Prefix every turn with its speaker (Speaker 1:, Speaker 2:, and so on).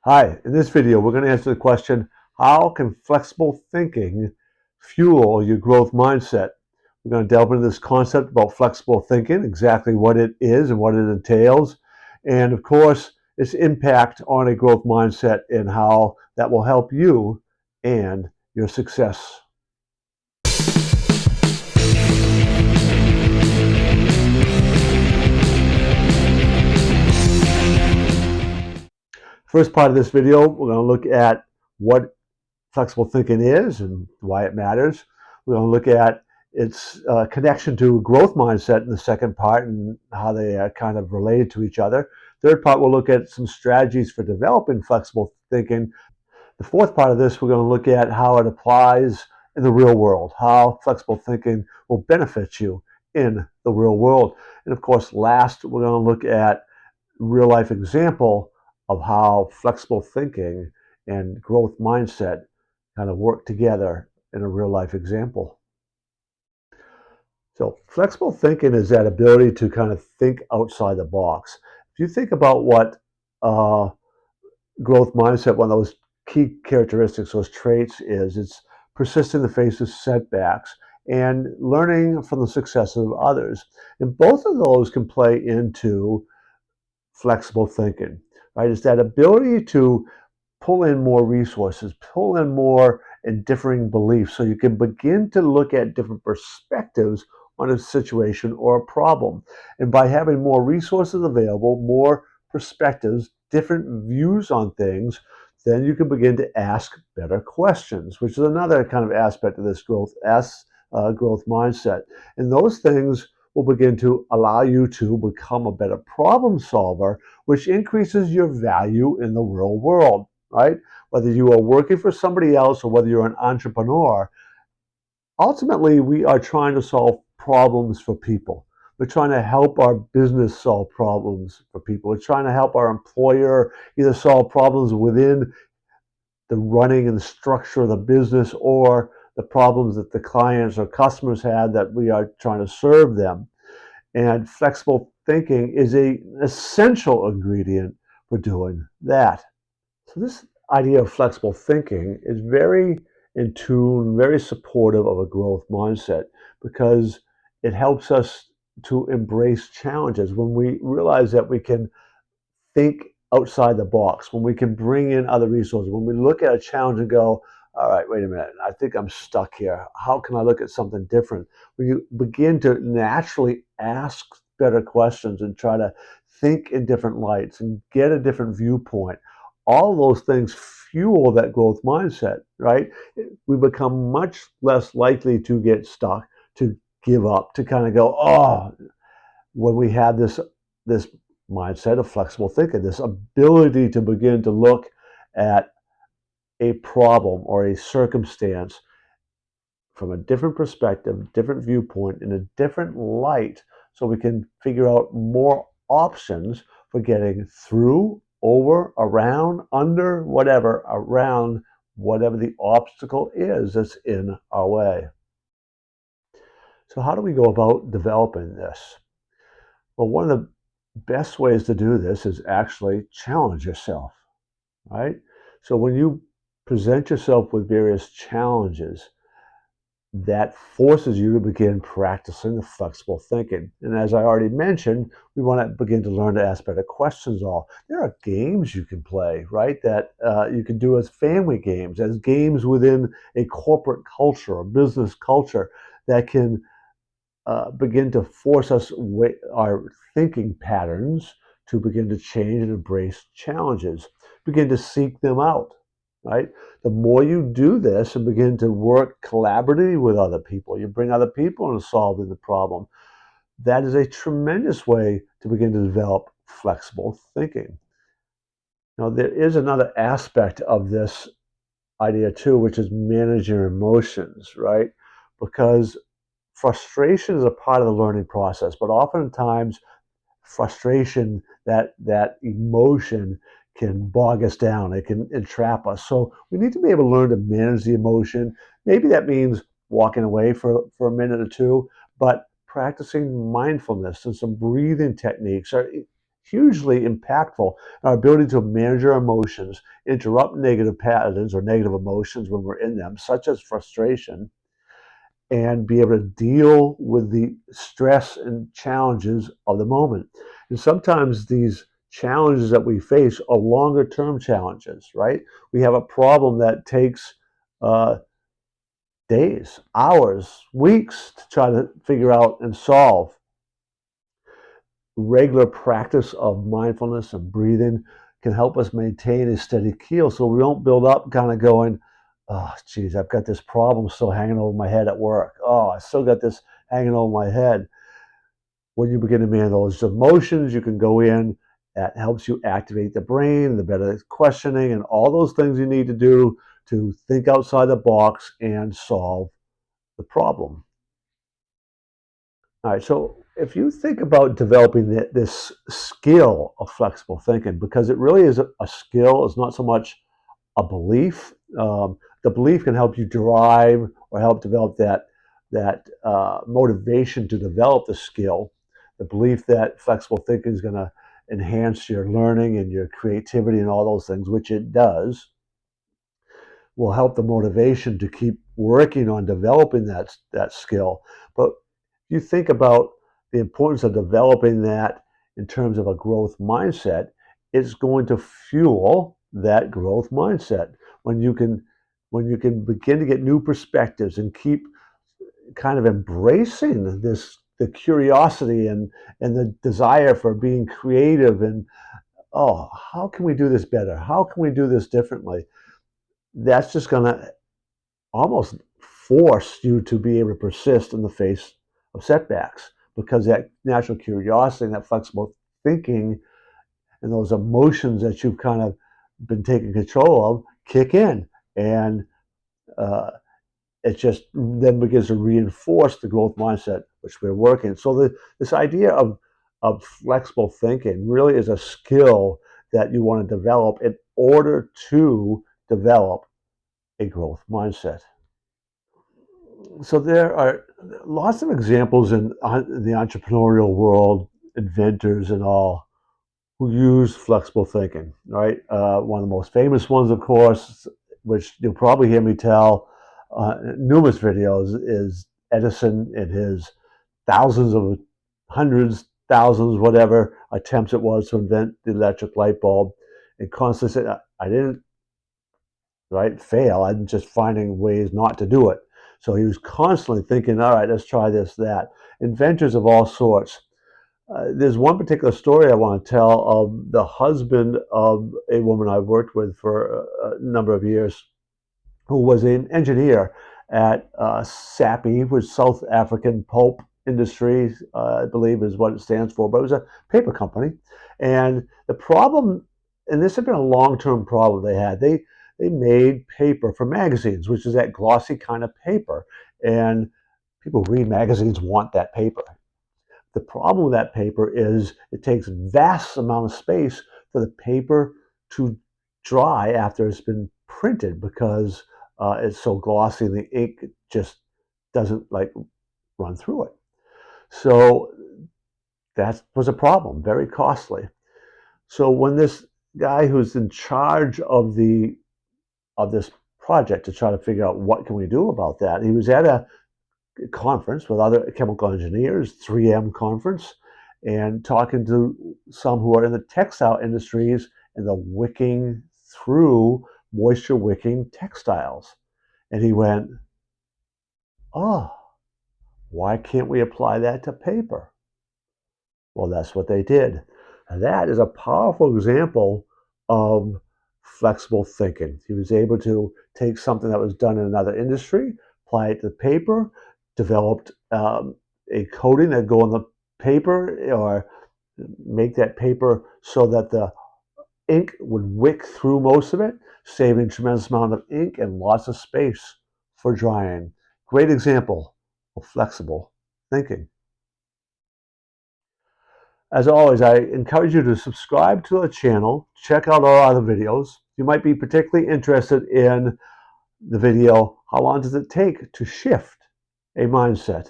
Speaker 1: Hi, in this video, we're going to answer the question, how can flexible thinking fuel your growth mindset? We're going to delve into this concept about flexible thinking, exactly what it is and what it entails, and of course, its impact on a growth mindset and how that will help you and your success. First part of this video, we're going to look at what flexible thinking is and why it matters. We're going to look at its connection to growth mindset in the second part and how they are kind of related to each other. Third part, we'll look at some strategies for developing flexible thinking. The fourth part of this, we're going to look at how it applies in the real world, how flexible thinking will benefit you in the real world. And of course, last, we're going to look at real life example of how flexible thinking and growth mindset kind of work together in a real life example. So flexible thinking is that ability to kind of think outside the box. If you think about what growth mindset, one of those key characteristics, those traits is, it's persist in the face of setbacks and learning from the successes of others. And both of those can play into flexible thinking, right? It's that ability to pull in more resources, pull in more and differing beliefs so you can begin to look at different perspectives on a situation or a problem. And by having more resources available, more perspectives, different views on things, then you can begin to ask better questions, which is another kind of aspect of this growth mindset. And those things will begin to allow you to become a better problem solver, which increases your value in the real world, right? Whether you are working for somebody else or whether you're an entrepreneur, ultimately we are trying to solve problems for people. We're trying to help our business solve problems for people. We're trying to help our employer either solve problems within the running and the structure of the business or the problems that the clients or customers had that we are trying to serve them. And flexible thinking is an essential ingredient for doing that. So this idea of flexible thinking is very in tune, very supportive of a growth mindset because it helps us to embrace challenges when we realize that we can think outside the box, when we can bring in other resources, when we look at a challenge and go, all right, wait a minute, I think I'm stuck here. How can I look at something different? When you begin to naturally ask better questions and try to think in different lights and get a different viewpoint, all those things fuel that growth mindset, right? We become much less likely to get stuck, to give up, to kind of go, oh, when we have this mindset of flexible thinking, this ability to begin to look at a problem or a circumstance from a different perspective, different viewpoint, in a different light, so we can figure out more options for getting through, over, around, under, whatever, around whatever the obstacle is that's in our way. So how do we go about developing this? Well, one of the best ways to do this is actually challenge yourself, right? So when you present yourself with various challenges, that forces you to begin practicing the flexible thinking. And as I already mentioned, we want to begin to learn to ask better questions. There are games you can play, right? That you can do as family games, as games within a corporate culture or business culture that can begin to force our thinking patterns to begin to change and embrace challenges, begin to seek them out, right? The more you do this and begin to work collaboratively with other people, you bring other people into solving the problem, that is a tremendous way to begin to develop flexible thinking. Now, there is another aspect of this idea too, which is manage your emotions, right? Because frustration is a part of the learning process, but oftentimes frustration, that emotion can bog us down. It can entrap us. So we need to be able to learn to manage the emotion. Maybe that means walking away for a minute or two, but practicing mindfulness and some breathing techniques are hugely impactful in our ability to manage our emotions, interrupt negative patterns or negative emotions when we're in them, such as frustration, and be able to deal with the stress and challenges of the moment. And sometimes these challenges that we face are longer term challenges, right? We have a problem that takes days, hours, weeks to try to figure out and solve. Regular practice of mindfulness and breathing can help us maintain a steady keel so we don't build up kind of going, oh, geez, I've got this problem still hanging over my head at work. Oh, I still got this hanging over my head. When you begin to manage those emotions, you can go in. That helps you activate the brain, the better questioning, and all those things you need to do to think outside the box and solve the problem. All right, so if you think about developing this skill of flexible thinking, because it really is a skill, it's not so much a belief. The belief can help you drive or help develop that motivation to develop the skill. The belief that flexible thinking is going to enhance your learning and your creativity and all those things, which it does, will help the motivation to keep working on developing that skill. But you think about the importance of developing that in terms of a growth mindset, it's going to fuel that growth mindset. When you can begin to get new perspectives and keep kind of embracing the curiosity and the desire for being creative and, oh, how can we do this better? How can we do this differently? That's just going to almost force you to be able to persist in the face of setbacks, because that natural curiosity and that flexible thinking and those emotions that you've kind of been taking control of kick in, and uh, it just then begins to reinforce the growth mindset which we're working. So this idea of flexible thinking really is a skill that you want to develop in order to develop a growth mindset. So there are lots of examples in the entrepreneurial world, inventors and all, who use flexible thinking, right? One of the most famous ones, of course, which you'll probably hear me tell numerous videos, is Edison and his thousands of hundreds, thousands, whatever attempts it was to invent the electric light bulb, and constantly said, I didn't, right, fail. I'm just finding ways not to do it. So he was constantly thinking, all right, let's try this, that. Inventors of all sorts. There's one particular story I want to tell of the husband of a woman I've worked with for a number of years, who was an engineer at SAPI, which is South African Pulp Industry, I believe is what it stands for, but it was a paper company. And the problem, and this had been a long-term problem they had, they made paper for magazines, which is that glossy kind of paper. And people who read magazines want that paper. The problem with that paper is it takes vast amount of space for the paper to dry after it's been printed, because it's so glossy and the ink just doesn't like run through it. So that was a problem, very costly. So when this guy who's in charge of this project to try to figure out what can we do about that, he was at a conference with other chemical engineers, 3M conference, and talking to some who are in the textile industries and the wicking through moisture wicking textiles. And he went, oh, why can't we apply that to paper? Well, that's what they did. And that is a powerful example of flexible thinking. He was able to take something that was done in another industry, apply it to paper, developed a coating that go on the paper, or make that paper so that the ink would wick through most of it, saving a tremendous amount of ink and lots of space for drying. Great example of flexible thinking. As always, I encourage you to subscribe to the channel, check out our other videos. You might be particularly interested in the video, how long does it take to shift a mindset?